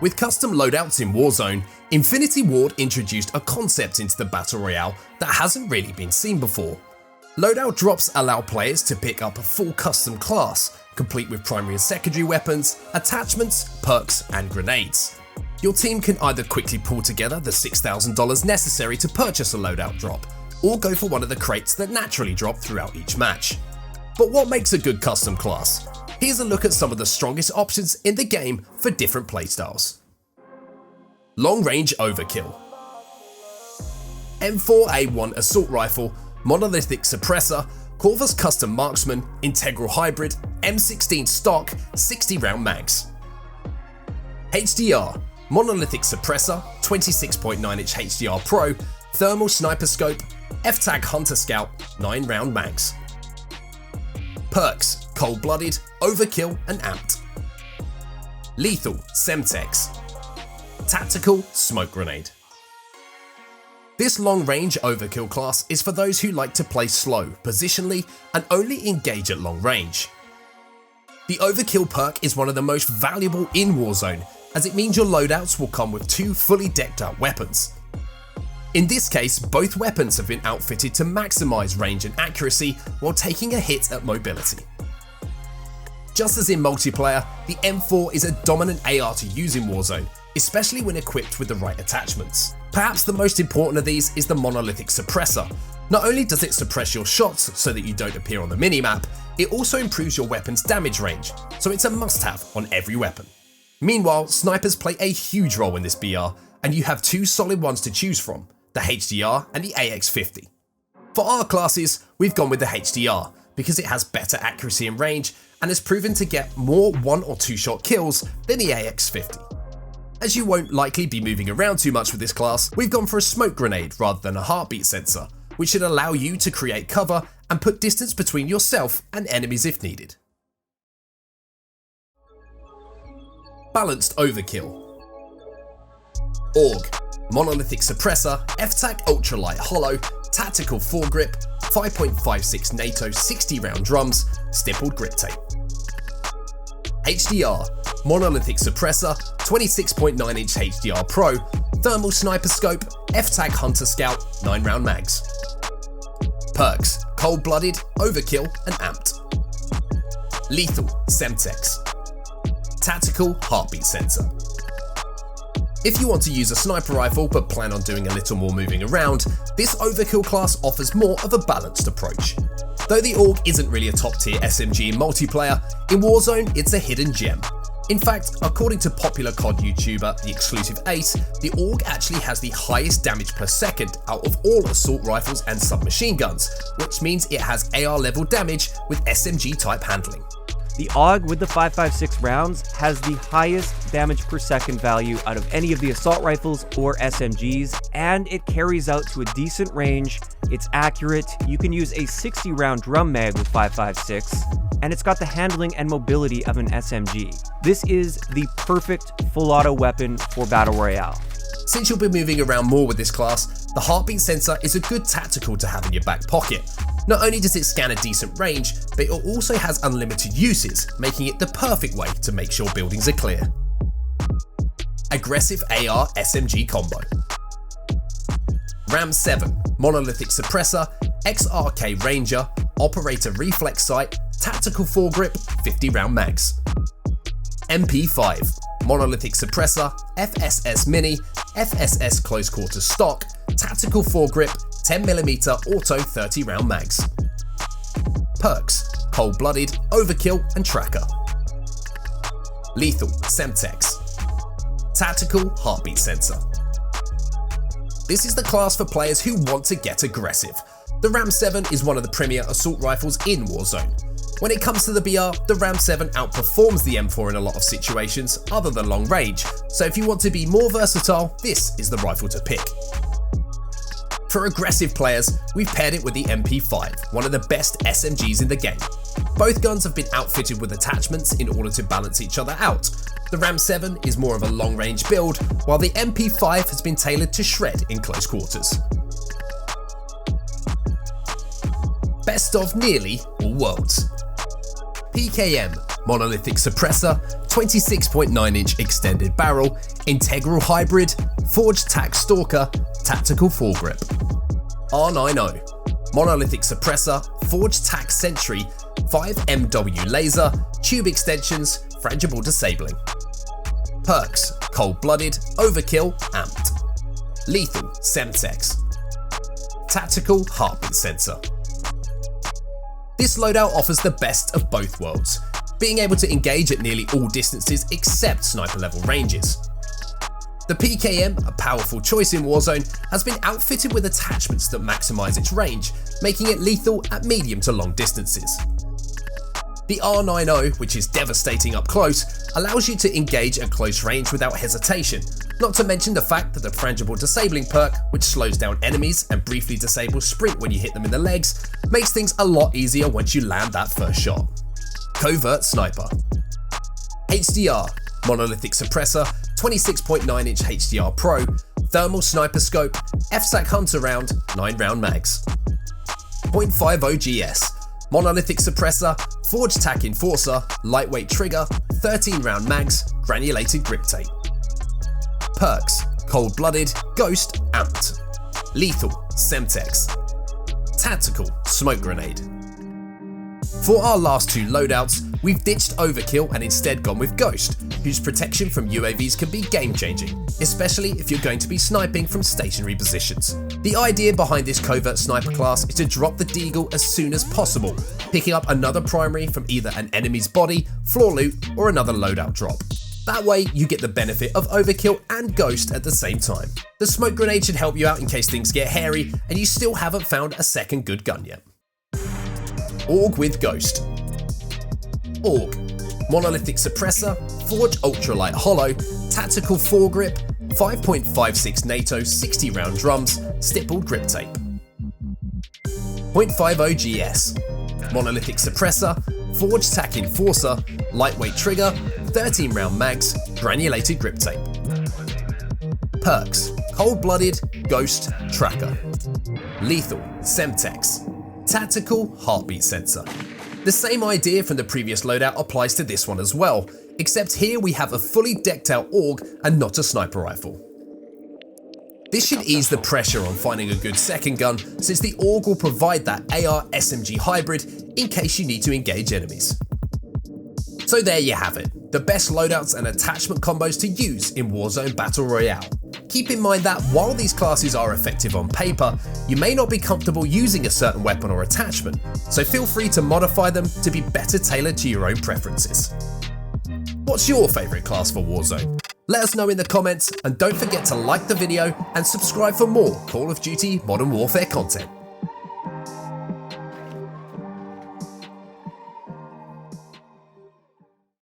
With custom loadouts in Warzone, Infinity Ward introduced a concept into the Battle Royale that hasn't really been seen before. Loadout drops allow players to pick up a full custom class, complete with primary and secondary weapons, attachments, perks, and grenades. Your team can either quickly pull together the $6,000 necessary to purchase a loadout drop, or go for one of the crates that naturally drop throughout each match. But what makes a good custom class? Here's a look at some of the strongest options in the game for different playstyles. Long Range Overkill. M4A1 Assault Rifle, Monolithic Suppressor, Corvus Custom Marksman, Integral Hybrid, M16 Stock, 60 round mags. HDR, Monolithic Suppressor, 26.9 inch HDR Pro, Thermal Sniper Scope, F-Tag Hunter Scout, 9 round mags. Perks, Cold-Blooded, Overkill and Amped. Lethal, Semtex. Tactical, Smoke Grenade. This long-range Overkill class is for those who like to play slow, positionally, and only engage at long range. The Overkill perk is one of the most valuable in Warzone, as it means your loadouts will come with 2 fully decked out weapons. In this case, both weapons have been outfitted to maximise range and accuracy while taking a hit at mobility. Just as in multiplayer, the M4 is a dominant AR to use in Warzone, especially when equipped with the right attachments. Perhaps the most important of these is the Monolithic Suppressor. Not only does it suppress your shots so that you don't appear on the minimap, it also improves your weapon's damage range, so it's a must-have on every weapon. Meanwhile, snipers play a huge role in this BR, and you have 2 solid ones to choose from, the HDR and the AX50. For our classes, we've gone with the HDR, because it has better accuracy and range, and is proven to get more 1 or 2 shot kills than the AX50. As you won't likely be moving around too much with this class, we've gone for a smoke grenade rather than a heartbeat sensor, which should allow you to create cover and put distance between yourself and enemies if needed. Balanced Overkill. AUG, Monolithic Suppressor, F-Tac Ultralight Hollow, Tactical Foregrip, 5.56 NATO 60 round drums, stippled grip tape. HDR, Monolithic Suppressor, 26.9 inch HDR Pro, Thermal Sniper Scope, F-Tag Hunter Scout, 9 round mags. Perks, Cold-Blooded, Overkill and Amped. Lethal, Semtex. Tactical Heartbeat Sensor. If you want to use a sniper rifle but plan on doing a little more moving around, this Overkill class offers more of a balanced approach. Though the AUG isn't really a top tier SMG in multiplayer, in Warzone it's a hidden gem. In fact, according to popular COD YouTuber The Exclusive Ace, the AUG actually has the highest damage per second out of all assault rifles and submachine guns, which means it has AR level damage with SMG type handling. The AUG with the 5.56 rounds has the highest damage per second value out of any of the assault rifles or SMGs, and it carries out to a decent range. It's accurate, you can use a 60 round drum mag with 5.56, and it's got the handling and mobility of an SMG. This is the perfect full auto weapon for Battle Royale. Since you'll be moving around more with this class, the heartbeat sensor is a good tactical to have in your back pocket. Not only does it scan a decent range, but it also has unlimited uses, making it the perfect way to make sure buildings are clear. Aggressive AR SMG combo. Ram 7, Monolithic Suppressor, XRK Ranger, Operator Reflex Sight, Tactical Foregrip, 50 round mags. MP5, Monolithic Suppressor, FSS Mini, FSS Close Quarters Stock, Tactical Foregrip, 10mm Auto 30 round mags. Perks, Cold-Blooded, Overkill and Tracker. Lethal, Semtex. Tactical Heartbeat Sensor. This is the class for players who want to get aggressive. The Ram 7 is one of the premier assault rifles in Warzone. When it comes to the BR, the Ram 7 outperforms the M4 in a lot of situations other than long range, so if you want to be more versatile, this is the rifle to pick. For aggressive players, we've paired it with the MP5, one of the best SMGs in the game. Both guns have been outfitted with attachments in order to balance each other out. The Ram 7 is more of a long-range build, while the MP5 has been tailored to shred in close quarters. Best of nearly all worlds. PKM, monolithic suppressor, 26.9-inch extended barrel, integral hybrid, forged tack stalker, tactical foregrip. R90, monolithic suppressor, forged tack sentry, 5MW laser, tube extensions, frangible disabling. Perks: cold-blooded, overkill, amped. Lethal, Semtex. Tactical heartbeat sensor. This loadout offers the best of both worlds, being able to engage at nearly all distances except sniper level ranges. The PKM, a powerful choice in Warzone, has been outfitted with attachments that maximise its range, making it lethal at medium to long distances. The R90, which is devastating up close, allows you to engage at close range without hesitation, not to mention the fact that the frangible disabling perk, which slows down enemies and briefly disables sprint when you hit them in the legs, makes things a lot easier once you land that first shot. Covert sniper. HDR, monolithic suppressor, 26.9-inch HDR Pro, thermal sniper scope, FSAC hunter round, 9-round mags. .50 GS, monolithic suppressor, forged tack enforcer, lightweight trigger, 13-round mags, granulated grip tape. Perks: cold-blooded, ghost, amped. Lethal, Semtex. Tactical, smoke grenade. For our last two loadouts, we've ditched Overkill and instead gone with Ghost, whose protection from UAVs can be game-changing, especially if you're going to be sniping from stationary positions. The idea behind this covert sniper class is to drop the deagle as soon as possible, picking up another primary from either an enemy's body, floor loot, or another loadout drop. That way, you get the benefit of Overkill and Ghost at the same time. The smoke grenade should help you out in case things get hairy and you still haven't found a second good gun yet. AUG with Ghost. AUG, monolithic suppressor, forge ultralight hollow, tactical foregrip, 5.56 NATO 60-round drums, stippled grip tape. .50 GS, monolithic suppressor, forged tack enforcer, lightweight trigger, 13-round mags, granulated grip tape. Perks: cold-blooded, ghost, tracker. Lethal, Semtex. Tactical heartbeat sensor. The same idea from the previous loadout applies to this one as well, except here we have a fully decked out AUG and not a sniper rifle. This should ease the pressure on finding a good second gun, since the AUG will provide that AR-SMG hybrid in case you need to engage enemies. So there you have it, the best loadouts and attachment combos to use in Warzone Battle Royale. Keep in mind that while these classes are effective on paper, you may not be comfortable using a certain weapon or attachment, so feel free to modify them to be better tailored to your own preferences. What's your favourite class for Warzone? Let us know in the comments, and don't forget to like the video and subscribe for more Call of Duty Modern Warfare content.